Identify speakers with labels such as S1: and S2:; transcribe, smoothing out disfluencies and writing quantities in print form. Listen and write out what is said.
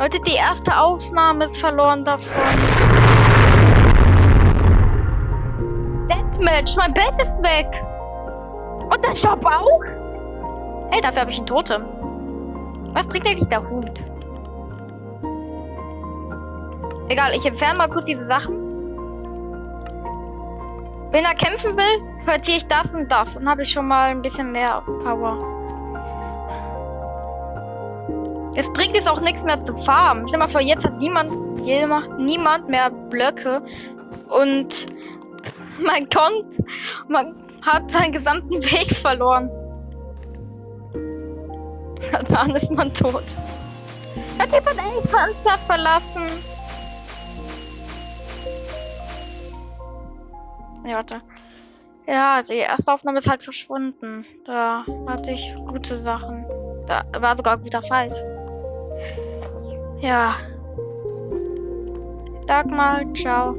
S1: Leute, die erste Aufnahme ist verloren davon. Deathmatch, mein Bett ist weg. Und der Shop auch? Hey, dafür habe ich ein Totem. Was bringt eigentlich der Hut? Egal, ich entferne mal kurz diese Sachen. Wenn er kämpfen will, platziere ich das und das. Und habe ich schon mal ein bisschen mehr Power. Es bringt jetzt auch nichts mehr zu farmen. Stell dir mal vor, jetzt hat niemand mehr Blöcke. Und man hat seinen gesamten Weg verloren. Dann ist man tot. Der Typ hat einen Panzer verlassen. Nee, warte. Ja, die erste Aufnahme ist halt verschwunden. Da hatte ich gute Sachen. Da war sogar ein guter Fight. Ja. Sag mal, ciao.